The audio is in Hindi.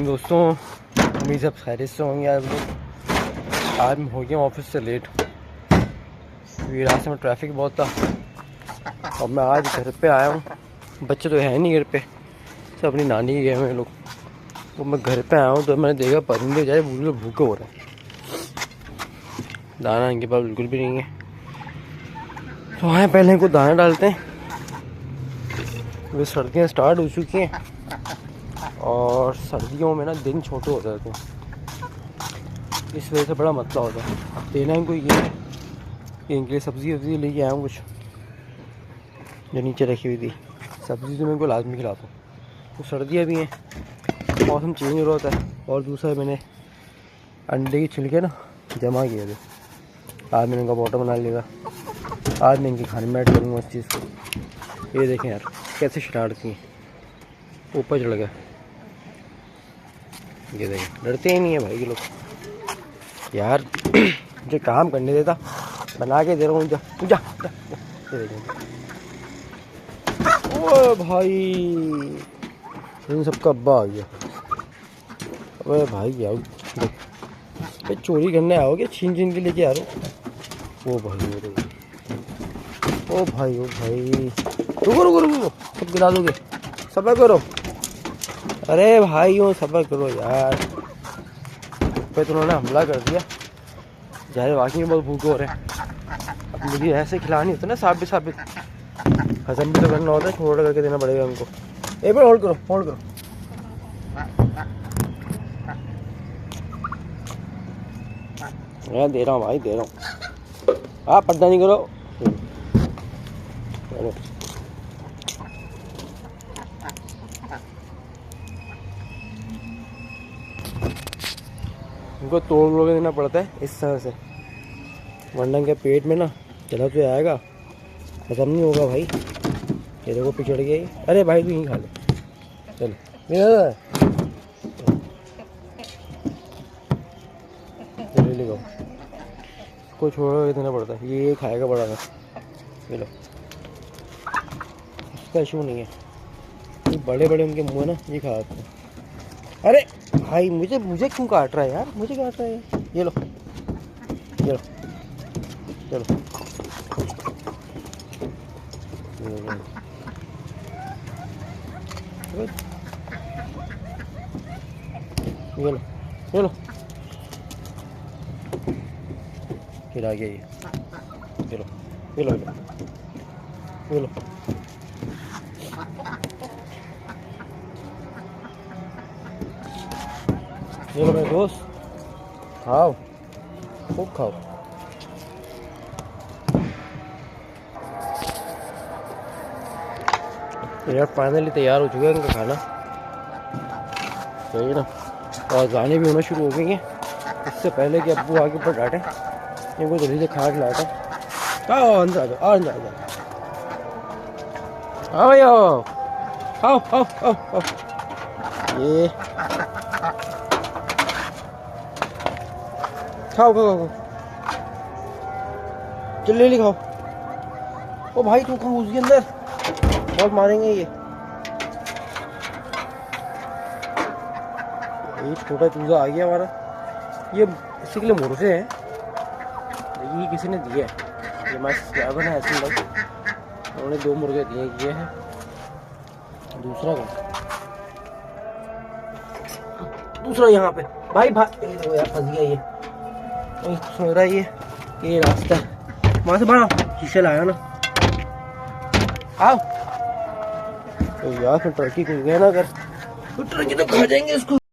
दोस्तों, उम्मीद सब खैरियत से होंगे आप लोग। आज मैं हो गया ऑफिस से लेट, क्योंकि रास्ते में ट्रैफिक बहुत था और मैं आज घर पे आया हूँ। बच्चे तो है नहीं घर पे, सब अपनी नानी के गए हुए लोग। तो मैं घर पे आया हूँ तो मैंने देखा परिंदे जाए बिल्कुल भूखे हो रहे हैं, दाना इनके पास बिल्कुल भी नहीं है। तो आए पहले इनको दाना डालते हैं। वे सर्दियाँ स्टार्ट हो चुकी हैं और सर्दियों में ना दिन छोटे हो जाते हैं, इस वजह से बड़ा मसला होता है। अब देना इनको ये है कि इनके लिए सब्ज़ी वब्ज़ी लेके आया हूँ कुछ जो नीचे रखी हुई थी। सब्ज़ी तो मैं इनको लाजमी खिलाता हूँ, तो सर्दियाँ भी हैं, मौसम चेंज हो रहा होता है। और दूसरा मैंने अंडे के छिलके ना जमा किए थे, आज मैंने इनका वाटर बना लिया। आज मैं इनके खाने में ऐड करूँगा इस चीज़ को। ये देखें यार कैसे शरारती हैं, ऊपर चढ़ गया। ये देखें, डरते ही नहीं है भाई ये लोग यार। मुझे काम करने देता, बना के दे रहा हूँ। जा जा, जा, जा। ये देखें, ओ भाई इन सबका अब्बा आ गया। अबे भाई क्या देख, चोरी करने आओगे, छीन छीन के लेके आ रहे हो। ओ भाई ओ भाई ओ भाई, रुको रुको रुको, सब गिरा दोगे, सब्र करो। अरे भाई वो सब्र करो यार, पे तो उन्होंने हमला कर दिया। जाए वाकई में बहुत भूखे हो रहे हैं। अब मुझे ऐसे खिलानी होता है ना, साबित हजम भी तो करना होता है, थोड़ा करके देना पड़ेगा उनको। एक बार होल्ड करो, होल्ड करो। मैं दे रहा हूँ भाई, दे रहा हूँ। आप पर्दा नहीं करो। उनको तोड़ के देना पड़ता है इस तरह से, वरना के पेट में ना चला तो आएगा, खत्म नहीं होगा भाई। ये देखो पिछड़ गई। अरे भाई तू यहीं खा ले, चलो ले लो। इसको छोड़ के देना पड़ता है, ये खाएगा बड़ा ना। ये लो, इसका इशू नहीं है, ये बड़े बड़े उनके मुँह है ना, ये खाते हैं। अरे भाई मुझे क्यों काट रहा है यार, मुझे काट रहा है। ये लो ये लो, चलो ये लो ये लो, खिला गया ये लो ये लो ये लो। ये लो मेरे दोस्त, खाओ खूब खाओ। यार फाइनली तैयार हो चुका है इनका खाना, सही है ना। और गाने भी होना शुरू हो गई हैं, इससे पहले कि अब्बू आगे ऊपर डांटे। इनको जल्दी से खा के लाते हैं। आओ अंदर आ जाओ, अंदर आ जाओ। हाँ भाई आओ आओ आओ आओ आओ। ये खाओ खाओ खाओ, जल्दी खाओ। ओ भाई तू खाओ उसके अंदर, बहुत मारेंगे ये छोटा चूजा आ गया हमारा। ये इसी के लिए मुर्गे हैं, ये किसी ने दिया है। ये मैं बना है ऐसे लोग, उन्होंने 2 मुर्गे दिए हैं। दूसरा दूसरा यहाँ पे भाई भाई यार फंस गया ये। तो सोच रहा है ये रास्ता है, वहां से बढ़ा शीशे लाया ना। आओ तो यार फिर टर्की को गया ना, अगर तो टर्की तो खा जाएंगे इसको।